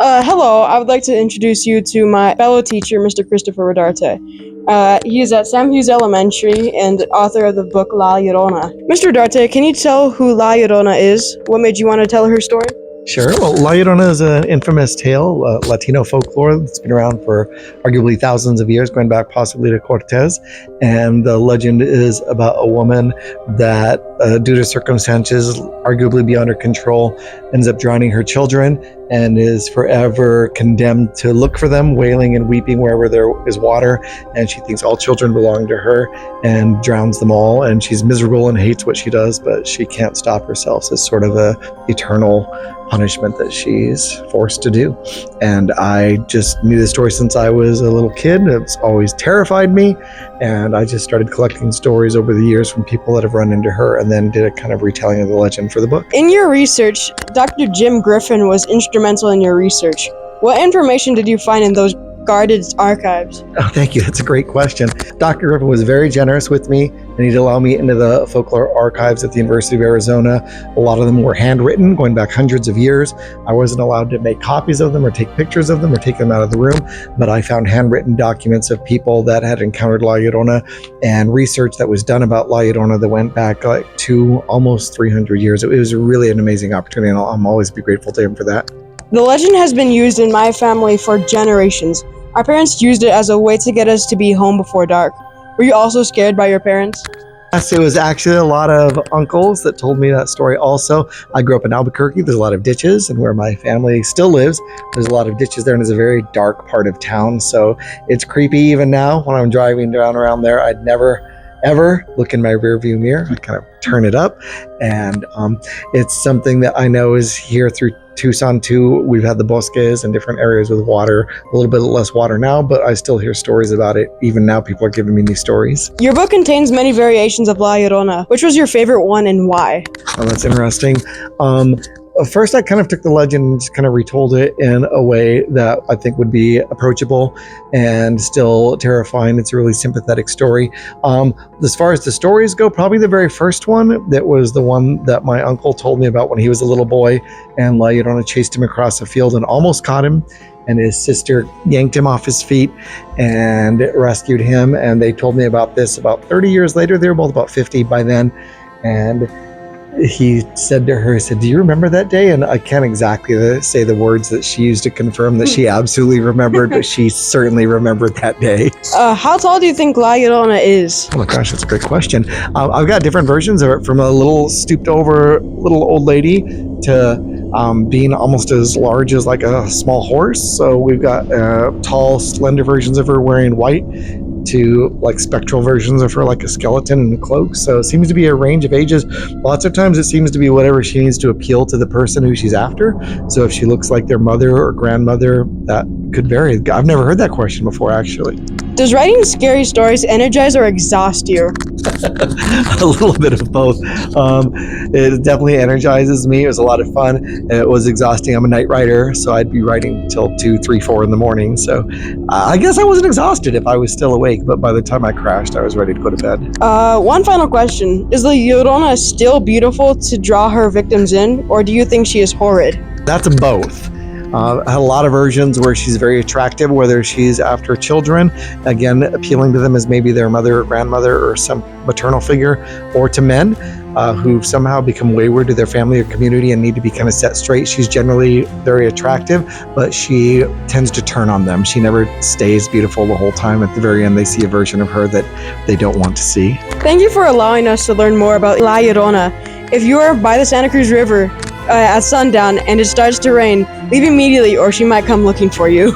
Hello, I would like to introduce you to my fellow teacher, Mr. Christopher Rodarte. He is at Sam Hughes Elementary and author of the book La Llorona. Mr. Rodarte, can you tell who La Llorona is? What made you want to tell her story? Sure. Well, La Llorona is an infamous tale, Latino folklore that's been around for arguably thousands of years, going back possibly to Cortez. And the legend is about a woman that, due to circumstances arguably beyond her control, ends up drowning her children and is forever condemned to look for them, wailing and weeping wherever there is water. And she thinks all children belong to her and drowns them all. And she's miserable and hates what she does, but she can't stop herself. So it's sort of a eternal punishment that she's forced to do. And I just knew the story since I was a little kid. It's always terrified me. And I just started collecting stories over the years from people that have run into her, and then did a kind of retelling of the legend for the book. In your research, Dr. Jim Griffin was instrumental in your research. What information did you find in those guarded archives? Oh, thank you. That's a great question. Dr. Griffin was very generous with me, and he'd allow me into the folklore archives at the University of Arizona. A lot of them were handwritten, going back hundreds of years. I wasn't allowed to make copies of them or take pictures of them or take them out of the room, but I found handwritten documents of people that had encountered La Llorona and research that was done about La Llorona that went back to almost 300 years. It was really an amazing opportunity, and I'll always be grateful to him for that. The legend has been used in my family for generations. Our parents used it as a way to get us to be home before dark. Were you also scared by your parents? Yes, it was actually a lot of uncles that told me that story also. I grew up in Albuquerque. There's a lot of ditches, and where my family still lives, there's a lot of ditches there, and it's a very dark part of town. So it's creepy even now when I'm driving down around there. I'd never ever look in my rearview mirror. I kind of turn it up, and it's something that I know is here through Tucson too. We've had the bosques and different areas with water, a little bit less water now, but I still hear stories about it. Even now, people are giving me these stories. Your book contains many variations of La Llorona. Which was your favorite one and why? Oh, that's interesting. First, I kind of took the legend and just kind of retold it in a way that I think would be approachable and still terrifying. It's a really sympathetic story. As far as the stories go, probably the very first one, that was the one that my uncle told me about when he was a little boy, and La Llorona chased him across a field and almost caught him. And his sister yanked him off his feet and rescued him. And they told me about this about 30 years later. They were both about 50 by then. And he said to her, he said, "Do you remember that day?" And I can't exactly say the words that she used to confirm that she absolutely remembered, but she certainly remembered that day. How tall do you think La Llorona is? Oh my gosh, that's a great question. I've got different versions of it, from a little stooped over little old lady to being almost as large as like a small horse. So we've got tall, slender versions of her wearing white, to like spectral versions of her like a skeleton in a cloak. So it seems to be a range of ages. Lots of times it seems to be whatever she needs to appeal to the person who she's after. So if she looks like their mother or grandmother, that could vary. I've never heard that question before, actually. Does writing scary stories energize or exhaust you? A little bit of both. It definitely energizes me. It was a lot of fun. It was exhausting. I'm a night writer, so I'd be writing till 2, 3, 4 in the morning. So I guess I wasn't exhausted if I was still awake, but by the time I crashed, I was ready to go to bed. One final question. Is La Llorona still beautiful to draw her victims in, or do you think she is horrid? That's both. I had a lot of versions where she's very attractive, whether she's after children, again, appealing to them as maybe their mother or grandmother or some maternal figure, or to men who've somehow become wayward to their family or community and need to be kind of set straight. She's generally very attractive, but she tends to turn on them. She never stays beautiful the whole time. At the very end, they see a version of her that they don't want to see. Thank you for allowing us to learn more about La Llorona. If you are by the Santa Cruz River at sundown and it starts to rain, leave immediately or she might come looking for you.